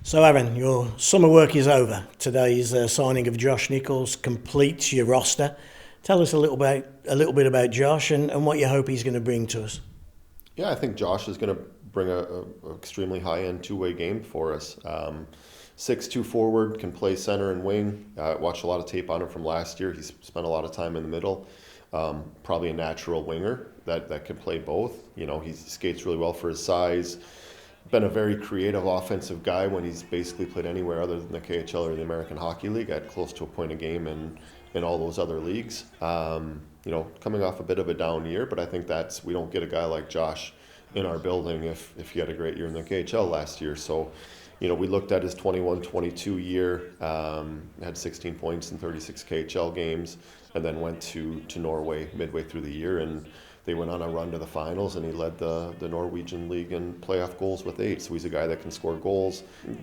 So, Aaron, your summer work is over. Today's signing of Josh Nichols completes your roster. Tell us a little bit about Josh and what you hope he's going to bring to us. Yeah, I think Josh is going to bring a extremely high-end two-way game for us. 6'2" forward, can play center and wing. I watched a lot of tape on him from last year. He's spent a lot of time in the middle. Probably a natural winger that can play both. You know, he skates really well for his size. Been a very creative offensive guy when he's basically played anywhere other than the KHL or the American Hockey League. At close to a point a game in all those other leagues. Coming off a bit of a down year, but I think we don't get a guy like Josh in our building if he had a great year in the KHL last year. So, we looked at his 21-22 year, had 16 points in 36 KHL games, and then went to Norway midway through the year, and they went on a run to the finals, and he led the Norwegian league in playoff goals with 8. So he's a guy that can score goals.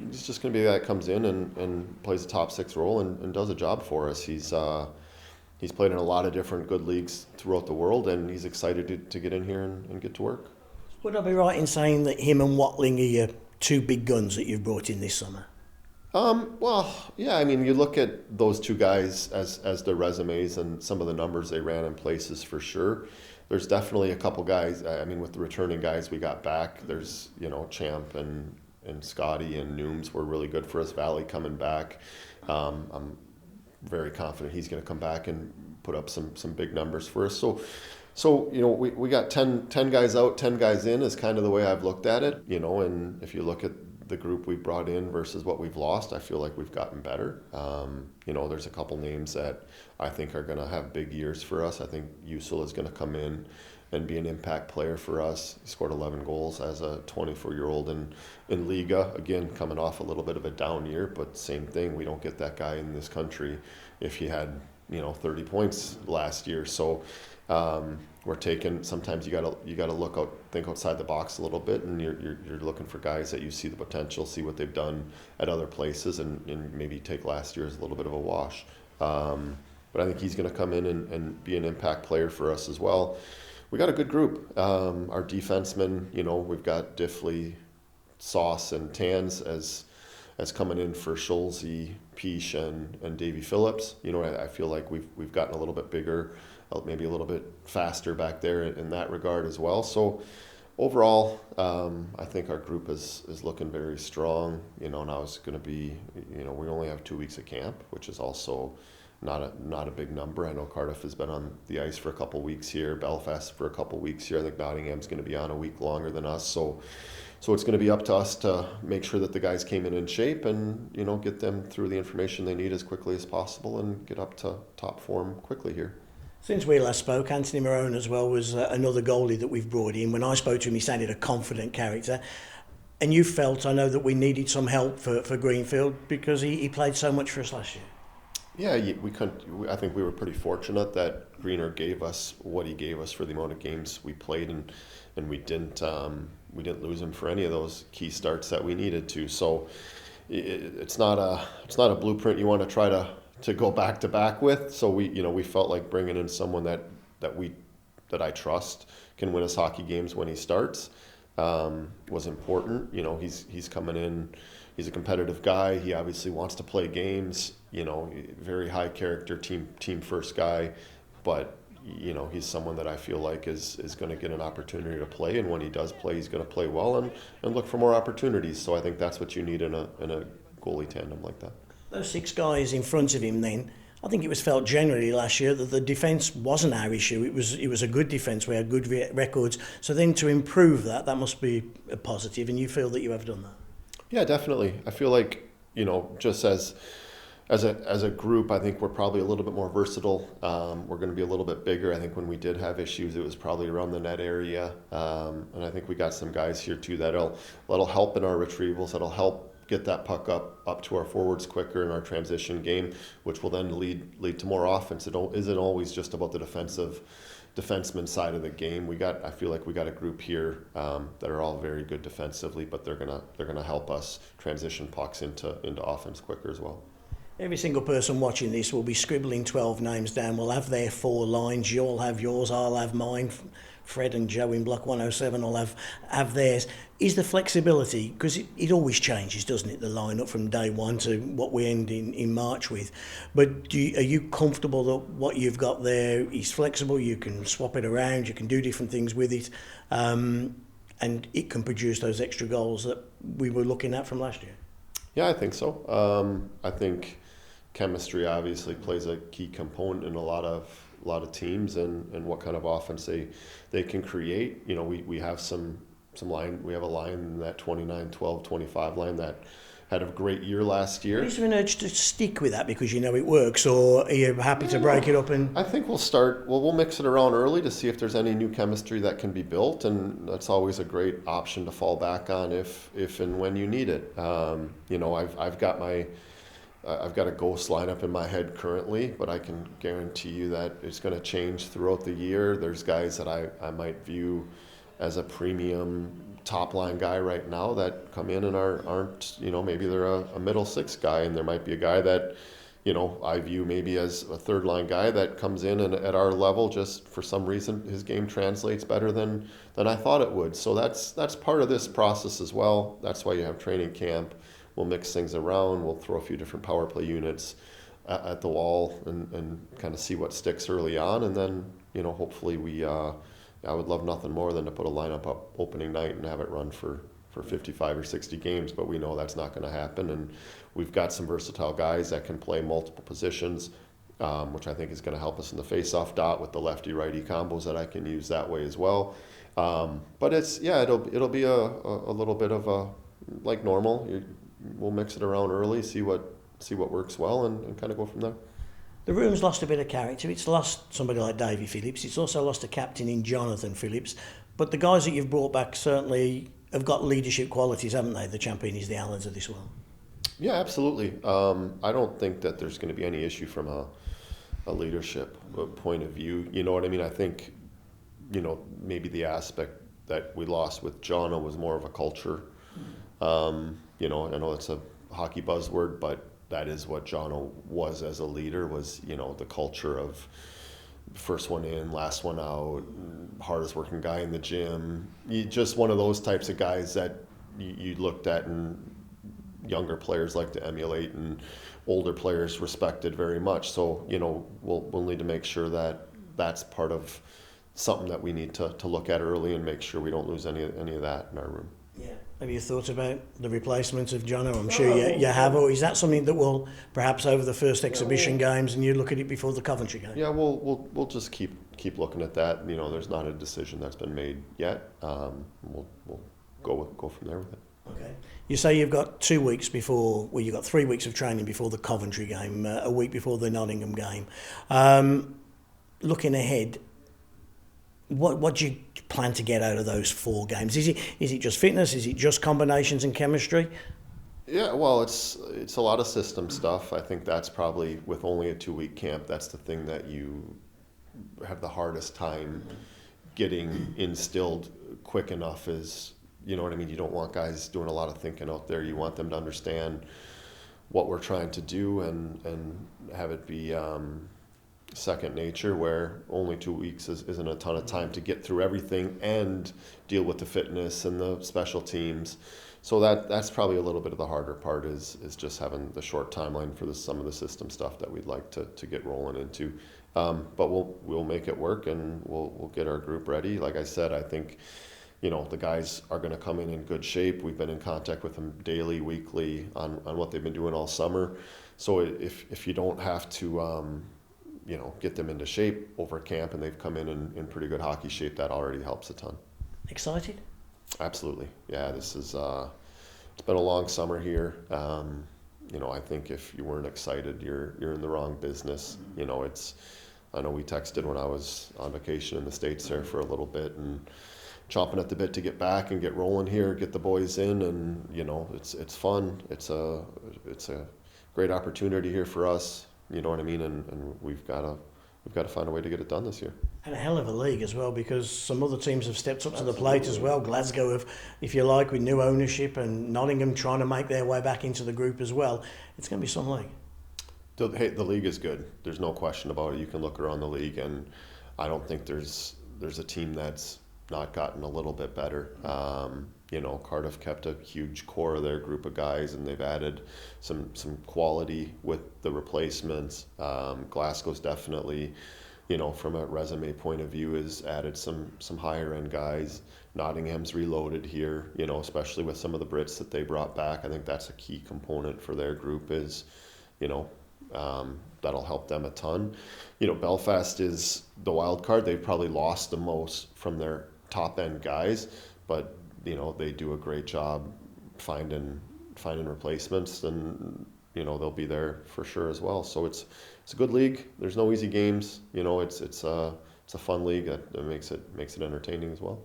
He's just going to be a guy that comes in and plays a top 6 role and does a job for us. He's played in a lot of different good leagues throughout the world, and he's excited to get in here and get to work. Would I be right in saying that him and Watling are your two big guns that you've brought in this summer? Well, yeah, I mean, you look at those two guys as their resumes and some of the numbers they ran in places for sure. There's definitely a couple guys, I mean, with the returning guys we got back, there's, Champ and Scotty and Nooms were really good for us. Valley coming back. I'm very confident he's going to come back and put up some big numbers for us. So we got 10 guys out, 10 guys in is kind of the way I've looked at it, and if you look at the group we brought in versus what we've lost, I feel like we've gotten better. There's a couple names that I think are going to have big years for us. I think Usul is going to come in and be an impact player for us. He scored 11 goals as a 24-year-old in Liga. Again, coming off a little bit of a down year, but same thing. We don't get that guy in this country if he had 30 points last year. So we're taking. Sometimes you gotta look out, think outside the box a little bit, and you're looking for guys that you see the potential, see what they've done at other places, and maybe take last year as a little bit of a wash. But I think he's going to come in and be an impact player for us as well. We got a good group. Our defensemen, we've got Diffley, Sauce, and Tans as coming in for Schulze, Peach, and Davy Phillips. I feel like we've gotten a little bit bigger, maybe a little bit faster back there in that regard as well. So overall, I think our group is looking very strong. Now it's going to be, we only have 2 weeks of camp, which is also not a big number. I know Cardiff has been on the ice for a couple weeks here, Belfast for a couple weeks here. I think Nottingham's going to be on a week longer than us. So it's going to be up to us to make sure that the guys came in shape and, get them through the information they need as quickly as possible and get up to top form quickly here. Since we last spoke, Anthony Morone as well was another goalie that we've brought in. When I spoke to him, he sounded a confident character. And you felt, I know, that we needed some help for Greenfield because he played so much for us last year. Yeah, we couldn't. I think we were pretty fortunate that Greener gave us what he gave us for the amount of games we played, and we didn't lose him for any of those key starts that we needed to. So it's not a blueprint you want to try to go back to back with. So we felt like bringing in someone that I trust can win us hockey games when he starts was important. He's coming in. He's a competitive guy. He obviously wants to play games. Very high character, team first guy. But he's someone that I feel like is going to get an opportunity to play. And when he does play, he's going to play well and look for more opportunities. So I think that's what you need in a goalie tandem like that. Those 6 guys in front of him then, I think it was felt generally last year that the defence wasn't our issue. It was a good defence. We had good records. So then to improve that must be a positive, and you feel that you have done that? Yeah, definitely. I feel like, just as a group, I think we're probably a little bit more versatile. We're going to be a little bit bigger. I think when we did have issues, it was probably around the net area. And I think we got some guys here too that'll help in our retrievals, that'll help get that puck up to our forwards quicker in our transition game, which will then lead to more offense. It isn't always just about the defenseman side of the game. I feel like we got a group here that are all very good defensively, but they're gonna help us transition pucks into offense quicker as well. Every single person watching this will be scribbling 12 names down. We'll have their 4 lines. You'll have yours, I'll have mine. Fred and Joe in Block 107 will have theirs. Is the flexibility, because it always changes, doesn't it, the lineup from day one to what we end in March with. But are you comfortable that what you've got there is flexible, you can swap it around, you can do different things with it, and it can produce those extra goals that we were looking at from last year? Yeah, I think so. I think chemistry obviously plays a key component in a lot of teams and what kind of offense they can create. You know, we have some line. We have a line in that 29, 12, 25 line that had a great year last year. Is there an urge to stick with that because you know it works, or are you happy to break it up? And I think we'll mix it around early to see if there's any new chemistry that can be built, and that's always a great option to fall back on if and when you need it. You know, I've got a ghost lineup in my head currently, but I can guarantee you that it's going to change throughout the year. There's guys that I might view as a premium top line guy right now that come in and aren't, you know, maybe they're a middle 6 guy, and there might be a guy that, you know, I view maybe as a third line guy that comes in and at our level, just for some reason his game translates better than I thought it would. So that's part of this process as well. That's why you have training camp. We'll mix things around. We'll throw a few different power play units at the wall and kind of see what sticks early on. And then, you know, hopefully I would love nothing more than to put a lineup up opening night and have it run for 55 or 60 games. But we know that's not going to happen. And we've got some versatile guys that can play multiple positions, which I think is going to help us in the face-off dot with the lefty-righty combos that I can use that way as well. But it'll be a little bit of a, like normal. We'll mix it around early, see what works well, and kind of go from there. The room's lost a bit of character. It's lost somebody like Davy Phillips. It's also lost a captain in Jonathan Phillips. But the guys that you've brought back certainly have got leadership qualities, haven't they? The Champions, the Allens of this world. Yeah, absolutely. I don't think that there's going to be any issue from a leadership point of view. You know what I mean? I think, you know, maybe the aspect that we lost with Jono was more of a culture. You know, I know it's a hockey buzzword, but that is what Jono was as a leader, was, you know, the culture of first one in, last one out, hardest working guy in the gym. Just one of those types of guys that you looked at and younger players like to emulate and older players respected very much. So, you know, we'll need to make sure that that's part of something that we need to look at early and make sure we don't lose any of that in our room. Yeah. Have you thought about the replacement of Jono? I'm sure you have. Or is that something that will perhaps over the first exhibition games and you look at it before the Coventry game? Yeah, we'll just keep looking at that. You know, there's not a decision that's been made yet. We'll go from there with it. Okay. You say you've got 2 weeks before, well, you've got 3 weeks of training before the Coventry game, a week before the Nottingham game. Looking ahead, what do you plan to get out of those 4 games? Is it just fitness? Is it just combinations and chemistry? Yeah, well, it's a lot of system stuff. I think that's probably, with only a 2-week camp, that's the thing that you have the hardest time getting instilled quick enough is, you know what I mean? You don't want guys doing a lot of thinking out there. You want them to understand what we're trying to do and have it be second nature, where only 2 weeks isn't a ton of time to get through everything and deal with the fitness and the special teams. So that's probably a little bit of the harder part is just having the short timeline for some of the system stuff that we'd like to get rolling into. But we'll make it work, and we'll get our group ready. Like I said, I think, you know, the guys are going to come in good shape. We've been in contact with them daily, weekly on what they've been doing all summer. So if you don't have to you know, get them into shape over camp and they've come in pretty good hockey shape, that already helps a ton. Excited? Absolutely. Yeah, this is it's been a long summer here. You know, I think if you weren't excited, you're in the wrong business. You know, I know we texted when I was on vacation in the States there for a little bit and chomping at the bit to get back and get rolling here, get the boys in, and, you know, it's fun. It's a great opportunity here for us. You know what I mean? And we've got to find a way to get it done this year. And a hell of a league as well, because some other teams have stepped up to the plate as well. Glasgow have, if you like, with new ownership, and Nottingham trying to make their way back into the group as well. It's going to be some league. The league is good. There's no question about it. You can look around the league, and I don't think there's a team that's not gotten a little bit better. Cardiff kept a huge core of their group of guys, and they've added some quality with the replacements. Glasgow's definitely, from a resume point of view, has added some higher end guys. Nottingham's reloaded here, especially with some of the Brits that they brought back. I think that's a key component for their group is, that'll help them a ton. Belfast is the wild card. They've probably lost the most from their top end guys, but they do a great job finding replacements, and they'll be there for sure as well. So it's a good league. There's no easy games. It's a fun league that makes it entertaining as well.